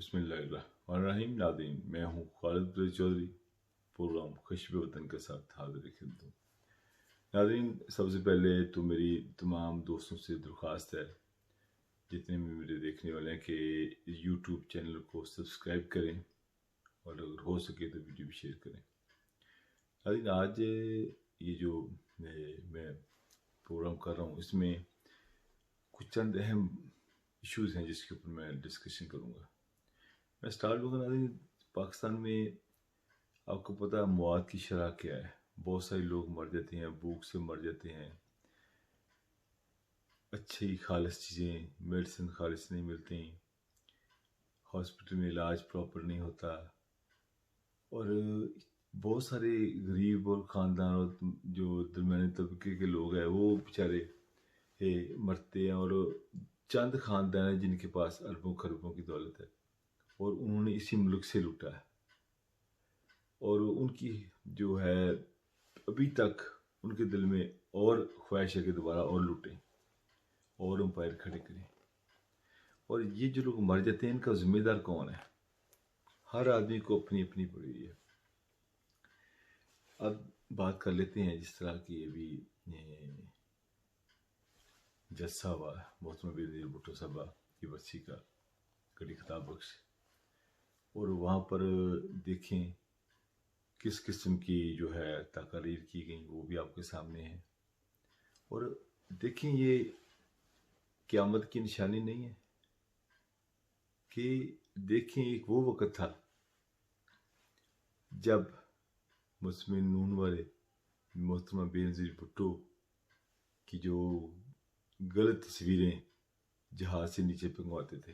बिस्मिल्लाहिर्रहमानिर्रहीम। नाज़रीन, मैं हूँ खालिद रज़ा चौधरी। प्रोग्राम ख़ुशबे वतन के साथ हाज़िर खिदमत हूँ। नाज़रीन, सबसे पहले तो मेरी तमाम दोस्तों से दरख्वास्त है, जितने भी मेरे देखने वाले हैं, कि यूट्यूब चैनल को सब्सक्राइब करें और अगर हो सके तो वीडियो भी शेयर करें। नाज़रीन, आज ये जो मैं प्रोग्राम कर रहा हूँ, इसमें कुछ चंद अहम इश्यूज़ हैं जिसके ऊपर मैं डिस्कशन करूँगा। मैं स्टार्ट करूँगा। नाज़रीन, पाकिस्तान में आपको पता है मौत की शरह क्या है। बहुत सारे लोग मर जाते हैं, भूख से मर जाते हैं, अच्छी खालिस चीज़ें, मेडिसिन खालिस नहीं मिलती, हॉस्पिटल में इलाज प्रॉपर नहीं होता, और बहुत सारे गरीब और ख़ानदान और जो दरमियाने तबके के लोग हैं वो बेचारे मरते हैं। और चंद ख़ानदान हैं जिनके पास अरबों खरबों की दौलत है और उन्होंने इसी मुल्क से लूटा है, और उनकी जो है अभी तक उनके दिल में और ख्वाहिश है कि दोबारा और लूटें और एम्पायर खड़े करें। और ये जो लोग मर जाते हैं, इनका जिम्मेदार कौन है? हर आदमी को अपनी अपनी पड़ी हुई है। अब बात कर लेते हैं जिस तरह की अभी जलसा हुआ मोहतरमा बेनज़ीर भुट्टो साहबा की बरसी का कड़ी खिताब बख्श, और वहाँ पर देखें किस किस्म की जो है तकारीर की गई, वो भी आपके सामने है। और देखें, ये क़यामत की निशानी नहीं है कि देखें, एक वो वक़्त था जब मुस्लिम नून वाले मोहतरमा बेनज़ीर भुट्टो की जो गलत तस्वीरें जहाज़ से नीचे पिंगवाते थे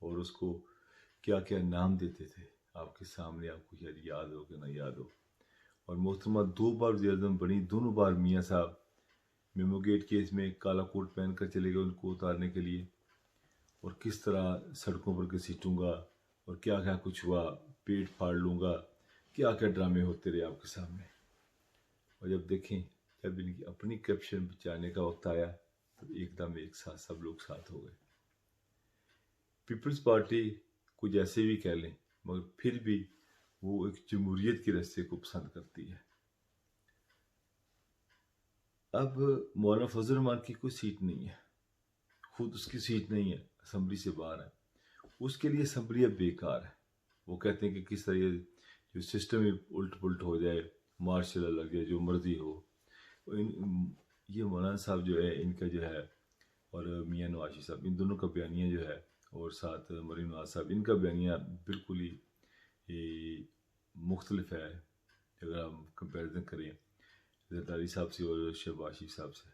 और उसको क्या क्या नाम देते थे, आपके सामने, आपको शायद याद हो कि ना याद हो। और मोहतरमा 2 बार वज़ीर-ए-आज़म बनी, दोनों बार मियाँ साहब मेमो गेट केस में काला कोट पहन कर चले गए उनको उतारने के लिए, और किस तरह सड़कों पर घसीटूंगा और क्या क्या कुछ हुआ, पेट फाड़ लूँगा, क्या क्या ड्रामे होते रहे आपके सामने। और जब देखें, जब इनकी अपनी करप्शन बचाने का वक्त आया तो एकदम एक साथ सब लोग साथ हो गए। पीपल्स पार्टी को जैसे भी कह लें, मगर फिर भी वो एक जमहूरियत के रास्ते को पसंद करती है। अब मौलाना फजल रहमान की कोई सीट नहीं है, खुद उसकी सीट नहीं है, असम्बली से बाहर है, उसके लिए असम्बली अब बेकार है। वो कहते हैं कि किस तरह जो सिस्टम ही उल्ट पुलट हो जाए, मार्शल लग जाए, जो मर्जी हो। ये मौलाना साहब जो है, इनका जो है, और मियाँ नवाशी साहब, इन दोनों का बयानिया जो है, और साथ मरीन नवाज साहब, इनका बयानिया बिल्कुल ही मुख्तलिफ है अगर हम कंपेरिजन करें जरदारी साहब से और शहबाज शरीफ साहब से।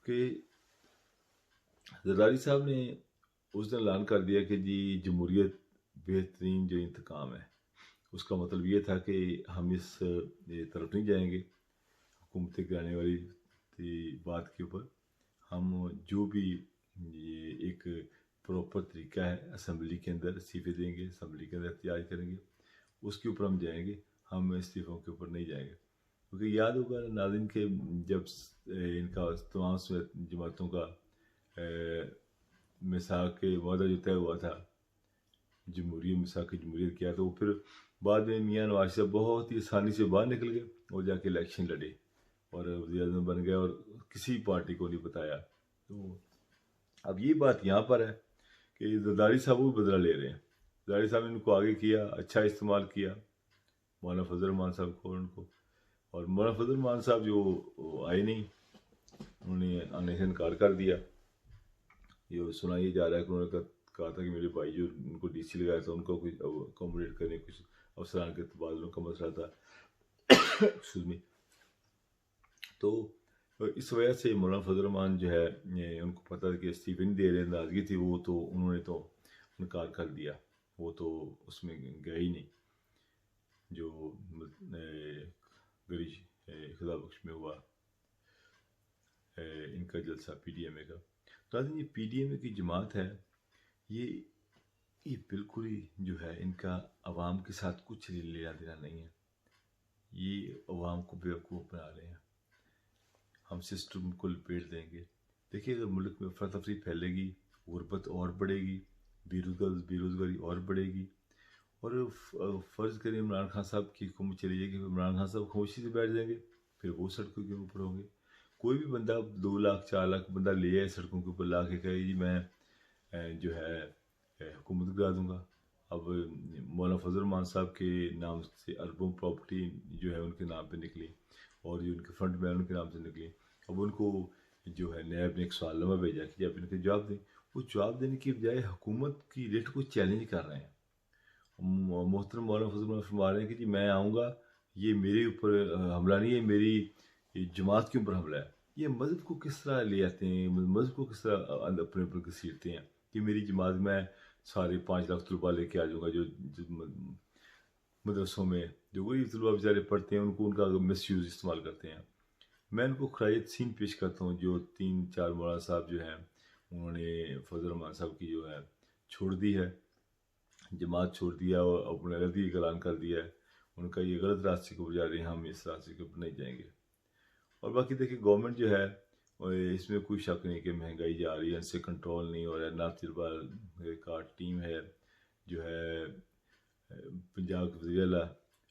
कि जरदारी साहब ने उस दिन ऐलान कर दिया कि जी जमहूरियत बेहतरीन जो इंतकाम है। उसका मतलब ये था कि हम इस तरफ नहीं जाएंगे हुकूमतें गिराने वाली बात के ऊपर। हम जो भी ये एक प्रॉपर तरीका है, असम्बली के अंदर इस्तीफे देंगे, असम्बली के अंदर एहतजाज करेंगे, उसके ऊपर हम जाएंगे, हम इस्तीफ़ों के ऊपर नहीं जाएंगे। क्योंकि याद होगा नाज़रीन के जब इनका तमाम जमातों का मिसाक के वादा जो तय हुआ था, जमहूरियत मिसाक की जमहूरियत किया, तो फिर बाद में मियाँ नवाज साहब बहुत ही आसानी से बाहर निकल गए और जाके इलेक्शन लड़े और वज़ीर-ए-आज़म बन गए और किसी पार्टी को नहीं बताया। तो अब ये बात यहाँ पर है कि जरदारी साहब वो बदला ले रहे हैं। जरदारी साहब ने इनको आगे किया, अच्छा इस्तेमाल किया, मौलाना फजल रहमान साहब को, उनको। और मौलाना फजल रहमान साहब जो आए नहीं, उन्होंने आने से इनकार कर दिया। ये सुना ये जा रहा है कि उन्होंने कहा था कि मेरे भाई जो उनको डीसी लगाया था, उनको कुछ अकोमोडेट करने, कुछ अफसरान के तबादलों का मसला था। Excuse me. तो इस वजह से मौलाना फजल रहमान जो है, उनको पता था कि इस्तीफे नहीं दे रहे, नाराजगी थी वो, तो उन्होंने तो इनकार कर दिया, वो तो उसमें गए ही नहीं जो गरी खुदा बख्श में हुआ इनका जलसा PDMA का। तो ये PDMA की जमात है, ये बिल्कुल ही जो है, इनका अवाम के साथ कुछ लेना देना नहीं है। ये अवाम को बेवकूफ़ बना रहे हैं, हम सिस्टम को लपेट देंगे। देखिए, अगर मुल्क में अफरा तफरी फैलेगी, गुर्बत और बढ़ेगी, बेरोज़गारी और बढ़ेगी। और फ़र्ज़ करें इमरान खान साहब की हुकूमत चली जाएगी, इमरान खान साहब खामोशी से बैठ जाएंगे, फिर वो सड़कों के ऊपर होंगे। कोई भी बंदा 2 लाख 4 लाख बंदा ले आए सड़कों के ऊपर ला के कहे जी मैं जो है हुकूमत गिरा दूंगा। अब मौलाना फजल रहमान साहब के नाम से अरबों प्रॉपर्टी जो है उनके नाम पे निकली, और जो उनके फंड में उनके नाम से निकली। अब उनको जो है नैब ने एक सवालनामा भेजा कि आप इनके जवाब दें। वो जवाब देने की बजाय हुकूमत की रेट को चैलेंज कर रहे हैं। मोहतरम मौलाना फजल रहमान फरमा रहे हैं कि जी मैं आऊँगा, ये मेरे ऊपर हमला नहीं है, मेरी जमात के ऊपर हमला है। ये मज़हब को किस तरह ले आते हैं, मज़हब को किस तरह अपने ऊपर घसीटते हैं कि मेरी जमात में सारे 5 लाख तलबा लेके आ जाऊँगा, जो मदरसों में जो गरीब तलबा बेचारे पढ़ते हैं उनको उनका मिस यूज़ इस्तेमाल करते हैं। मैं उनको खराज सीन पेश करता हूँ जो 3-4 मौलाना साहब जो हैं उन्होंने फजल रहमान साहब की जो है छोड़ दी है, जमात छोड़ दिया और अपने गलती का ऐलान कर दिया है। उनका ये गलत रास्ते को बजा रहे हैं, हम इस रास्ते के ऊपर नहीं जाएंगे। और बाकी देखिए गवर्नमेंट जो है और इसमें कोई शक नहीं कि महंगाई जा रही है, इनसे कंट्रोल नहीं हो रहा है। नासिर का टीम है जो है पंजाब के वज़ीर आला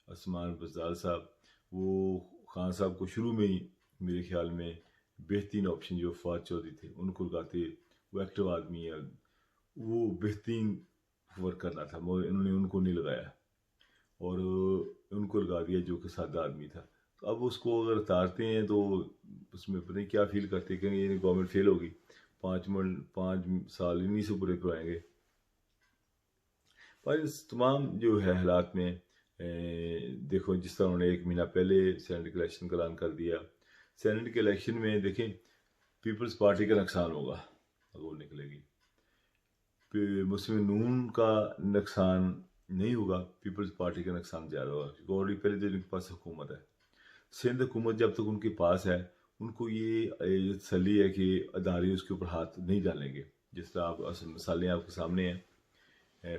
उस्मान बज़दार साहब, वो खान साहब को शुरू में ही मेरे ख्याल में बेहतरीन ऑप्शन जो फवाद चौधरी थे उनको लगाते। वो एक्टिव आदमी है, वो बेहतरीन वर्क करना था, मगर इन्होंने उनको नहीं लगाया और उनको लगा दिया जो कि सादा आदमी था। तो अब उसको अगर उतारते हैं तो उसमें पता नहीं क्या फील करते हैं कि ये गवर्नमेंट फेल होगी, 5 साल इन्हीं से पूरे करवाएंगे। पर इस तमाम जो है हालात में देखो जिस तरह उन्होंने 1 महीना पहले सेनेट के इलेक्शन का ऐलान कर दिया। सेनेट के इलेक्शन में देखें पीपल्स पार्टी का नुकसान होगा अगर वो निकलेगी, मुस्लिम नून का नुकसान नहीं होगा, पीपल्स पार्टी का नुकसान ज़्यादा होगा क्योंकि ऑलरेडी पहले दिन उनके पास हुकूमत है। सिंध हुकूमत जब तक उनके पास है उनको ये तसल्ली है कि अदारे उसके ऊपर हाथ नहीं डालेंगे। जिस तरह आप मिसालें आपके सामने हैं,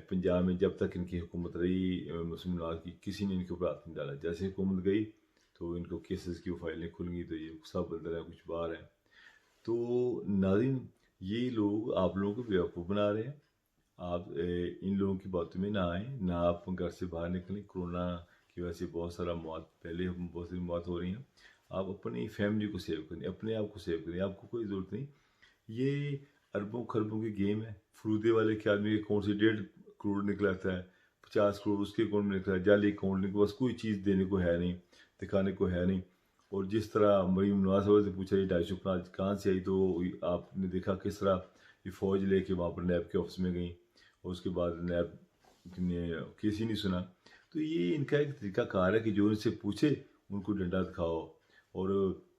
पंजाब में जब तक इनकी हुकूमत रही मुस्लिम नवाज की, किसी ने इनके ऊपर हाथ नहीं डाला। जैसे हुकूमत गई तो इनको केसेस की फाइलें खुल गई, तो ये सब अंदर है, कुछ बाहर है। तो नाज़रीन ये लोग आप लोगों को बेवकूफ़ बना रहे हैं। आप इन लोगों की बातों में ना आएँ, ना आप घर से बाहर निकलें। कोरोना की वजह से बहुत सारा मौत, पहले बहुत सारी मौत हो रही हैं। आप अपनी फैमिली को सेव करें, अपने आप को सेव करें, आपको कोई ज़रूरत नहीं। ये अरबों खरबों की गेम है। फरूदे वाले के आदमी के अकाउंट से 1.5 करोड़ निकलाता है, 50 करोड़ उसके अकाउंट में निकला है, जाली अकाउंट के पास कोई चीज़ देने को है नहीं, दिखाने को है नहीं। और जिस तरह मरीम नवाज साहब से पूछा ये 250 कहाँ से आई, तो आपने देखा किस तरह ये फ़ौज लेके वहाँ पर नैब के ऑफिस में गई और उसके बाद नैब ने केस ही नहीं सुना। तो ये इनका एक तरीका कार है कि जो इनसे पूछे उनको डंडा दिखाओ। और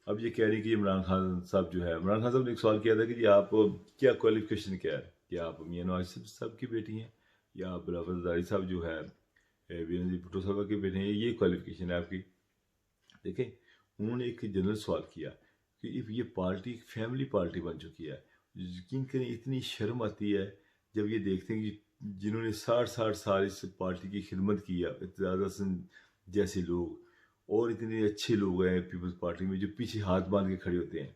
अब ये कह रही कि इमरान खान साहब जो है, इमरान खान साहब ने एक सवाल किया था कि जी आप क्या क्वालिफिकेशन क्या है, कि आप मियां नवाज साहब की बेटी हैं या आप बिलावल ज़रदारी साहब जो है बेनज़ीर भुट्टो साहब के बेटे हैं, ये क्वालिफिकेशन है आपकी। देखें उन्होंने एक जनरल सवाल किया कि ये पार्टी एक फैमिली पार्टी बन चुकी है। यकीन करें इतनी शर्म आती है जब ये देखते हैं कि जिन्होंने 60-60 साल इस पार्टी की खिदमत की है, इत्तेज़ाद हसन जैसे लोग और इतने अच्छे लोग हैं पीपल्स पार्टी में जो पीछे हाथ बांध के खड़े होते हैं।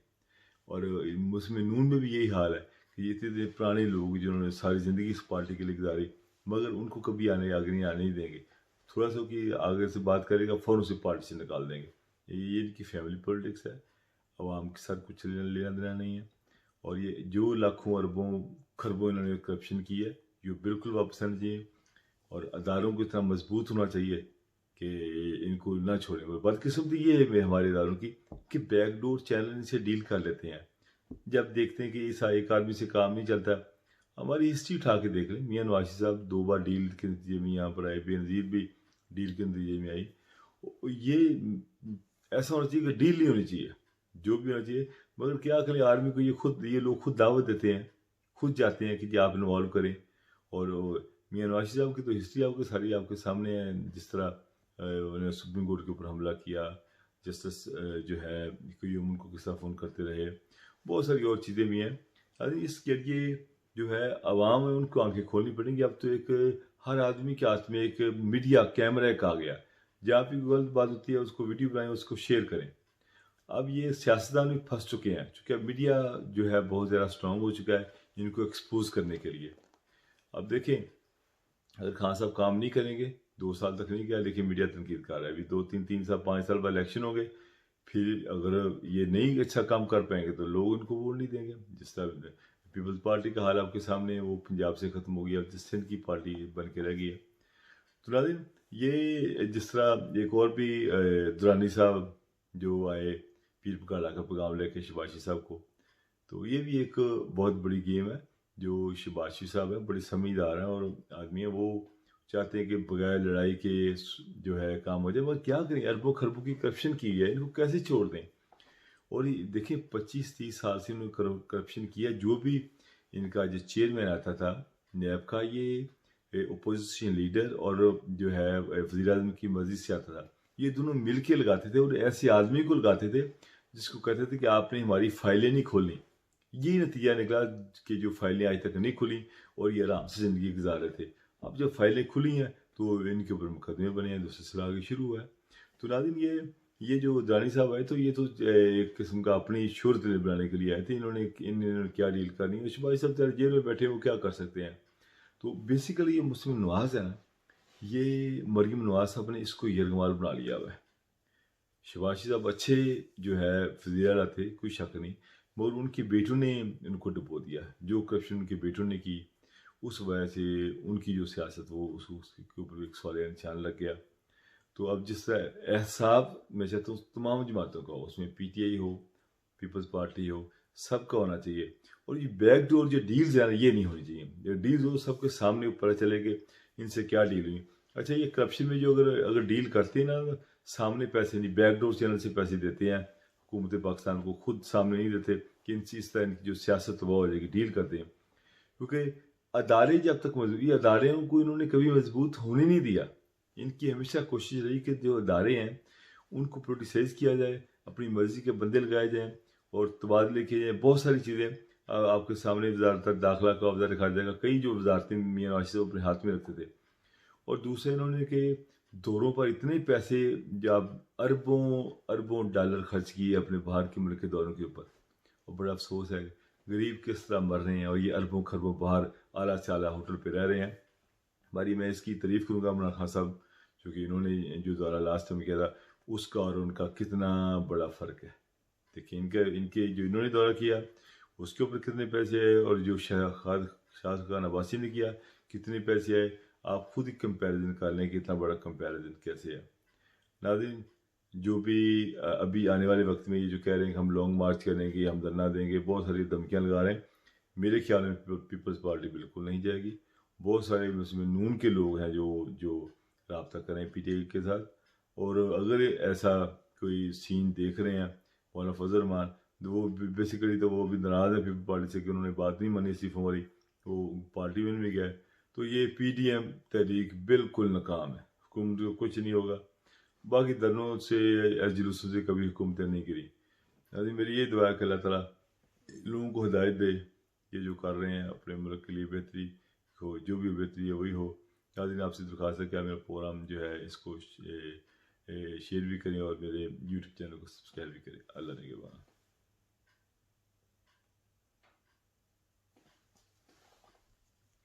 और मुस्लिम नून में भी यही हाल है कि ये इतने पुराने लोग जिन्होंने सारी ज़िंदगी इस पार्टी के लिए गुजारी, मगर उनको कभी आगे नहीं आने ही देंगे। थोड़ा सा कि आगे से बात करेगा फ़ौरन से पार्टी से निकाल देंगे। ये इनकी फैमिली पॉलिटिक्स है, अवाम के साथ कुछ लेना देना नहीं है। और ये जो लाखों अरबों खरबों इन्होंने करप्शन की है, ये बिल्कुल वापस आना चाहिए और अदारों को इतना मजबूत होना चाहिए कि इनको ना छोड़ें। और बदकिस्मती ये है हमारे इदारों की कि बैकडोर चैनल इनसे डील कर लेते हैं। जब देखते हैं कि इस एक आदमी से काम नहीं चलता, हमारी हिस्ट्री उठा के देख लें। मियाँ नवाज साहब 2 बार डील के नतीजे में यहाँ पर आए, बेनज़ीर भी डील के नतीजे में आई। ये ऐसा होना चाहिए कि डील नहीं होनी चाहिए, जो भी होना चाहिए। मगर क्या करें, आर्मी को ये लोग खुद दावत देते हैं, खुद जाते हैं कि जी आप इन्वॉल्व करें। और मियाँ नवाज साहब की तो हिस्ट्री आपके सारी आपके सामने है। जिस तरह उन्होंने सुप्रीम कोर्ट के ऊपर हमला किया, जस्टिस जो है कोई उनको किस तरह फ़ोन करते रहे, बहुत सारी और चीज़ें भी हैं। अरे इस जरिए जो है आवाम है उनको आंखें खोलनी पड़ेंगी। अब तो एक हर आदमी के हाथ में एक मीडिया कैमरा एक आ गया, जहाँ भी गलत बात होती है उसको वीडियो बनाएं, उसको शेयर करें। अब ये सियासतदान भी फंस चुके हैं, चूँकि अब मीडिया जो है बहुत ज़्यादा स्ट्रांग हो चुका है इनको एक्सपोज करने के लिए। अब देखें, अगर खान साहब काम नहीं करेंगे, 2 साल तक नहीं किया, लेकिन मीडिया तनकीद कर रहा है, अभी 2 3 3 साल 5 साल बाद इलेक्शन हो गए, फिर अगर ये नहीं अच्छा काम कर पाएंगे तो लोग उनको वोट नहीं देंगे। जिस तरह पीपल्स पार्टी का हाल आपके सामने है, वो पंजाब से ख़त्म हो गया, सिंध की पार्टी बन के रह गई है। तो नाज़रीन, ये जिस तरह एक और भी दुरानी साहब जो आए पीर पकाड़ा का पैगाम लेके शबाशी साहब को, तो ये भी एक बहुत बड़ी गेम है। जो शबाशी साहब है बड़े समझदार हैं और आदमी है, वो चाहते हैं कि बगैर लड़ाई के जो है काम हो जाए। मगर क्या करें, अरबों खरबों की करप्शन की है, इनको कैसे छोड़ दें। और ये देखिए 25 30 साल से उन्होंने करप्शन किया। जो भी इनका जो चेयरमैन आता था नैब का, ये ओपोजिशन लीडर और जो है वज़ीर आज़म की मर्जी से आता था, ये दोनों मिल के लगाते थे और ऐसे आदमी को लगाते थे जिसको कहते थे कि आपने हमारी फाइलें नहीं खोलनी। यही नतीजा निकला कि जो फाइलें आज तक नहीं खुली और ये आराम से ज़िंदगी गुजार रहे थे। अब जब फाइलें खुली हैं तो इनके ऊपर मुकदमे बने हैं, तो सिलसिला आगे शुरू हुआ है। तो नाज़रीन, ये जो दानी साहब आए, तो ये तो एक किस्म का अपनी शोहरत बनाने के लिए आए थे। इन्होंने क्या डील करनी है, शबाज साहब तो जेल में बैठे, वो क्या कर सकते हैं। तो बेसिकली ये मुस्लिम नवाज है ना, ये मरीम नवाज साहब ने इसको यरगमाल बना लिया हुआ है। शबाशी साहब अच्छे जो है वज़ीर आला थे, कोई शक नहीं, मगर उनकी बेटों ने उनको डुबो दिया। जो करप्शन उनके बेटों ने की, उस वजह से उनकी जो सियासत वो उसके ऊपर एक सवाल निशान लग गया। तो अब जिस तरह एहसाब मैं चाहता हूँ तमाम जमातों का हो, उसमें पीटीआई हो, पीपल्स पार्टी हो, सबका होना चाहिए। और ये बैकडोर जो डील्स हैं ये नहीं होनी चाहिए। जो डील्स हो सबके सामने पता चले कि इनसे क्या डील हुई। अच्छा, ये करप्शन में जो अगर डील करते हैं ना, सामने पैसे नहीं, बैकडोर चैनल से पैसे देते हैं हुकूमत पाकिस्तान को, खुद सामने नहीं देते कि इस तरह की जो सियासत वो हो जाएगी, डील करते हैं। क्योंकि अदारे जब तक मजबूत, अदारों को इन्होंने कभी मजबूत होने नहीं दिया। इनकी हमेशा कोशिश रही कि जो अदारे हैं उनको पोलिटिसाइज किया जाए, अपनी मर्जी के बंदे लगाए जाएँ और तबादले किए जाएँ। बहुत सारी चीज़ें आपके सामने, वजारत दाखिला का, वजारत खारजा का, कई जो वजारतें मियाँ नवाज शरीफ अपने हाथ में रखते थे। और दूसरे इन्होंने के दौरों पर इतने पैसे, जब अरबों अरबों डॉलर खर्च किए अपने बाहर के मुल्क के दौरों के ऊपर। और बड़ा अफसोस है, गरीब किस तरह मर रहे हैं और ये अरबों खरबों बाहर आला से आला होटल पे रह रहे हैं। हमारी, मैं इसकी तारीफ़ करूँगा इमरान खान साहब, क्योंकि इन्होंने जो दौरा लास्ट में किया था उसका और उनका कितना बड़ा फ़र्क है। देखिए इनके जो इन्होंने दौरा किया उसके ऊपर कितने पैसे आए, और जो शाह खान अब्बासी ने किया कितने पैसे आए। आप खुद ही कंपैरिजन कर लें कि इतना बड़ा कंपैरिजन कैसे है। नाज़रीन, जो भी अभी आने वाले वक्त में ये जो कह रहे हैं कि हम लॉन्ग मार्च करेंगे, हम धरना देंगे, बहुत सारी धमकियाँ लगा रहे हैं, मेरे ख्याल में पीपल्स पार्टी बिल्कुल नहीं जाएगी। बहुत सारे उसमें नून के लोग हैं जो जो रब्ता करें पीटीआई के साथ। और अगर ऐसा कोई सीन देख रहे हैं मौलाना फजल रहमान, तो वो बेसिकली तो वो भी नाराज़ है पीपल्स पार्टी से कि उन्होंने बात नहीं मानी इस्तीफ़ों वाली, वो पार्टी में भी गए। तो ये पीडीएम तहरीक बिल्कुल नाकाम है, हुकूमत को कुछ नहीं होगा। बाकी धरनों से या जुलूसों से कभी हुकूमतें नहीं गिरी। अभी मेरी ये दुआ है कि अल्लाह ताला लोगों को हिदायत दे, ये जो कर रहे हैं अपने मुल्क के लिए बेहतरी हो, जो भी बेहतरी है वही हो। नाज़रीन, आपसे दरख्वास्त है कि मेरा प्रोग्राम जो है इसको शेयर भी करें और मेरे यूट्यूब चैनल को सब्सक्राइब भी करें। अल्लाह ने के बाद।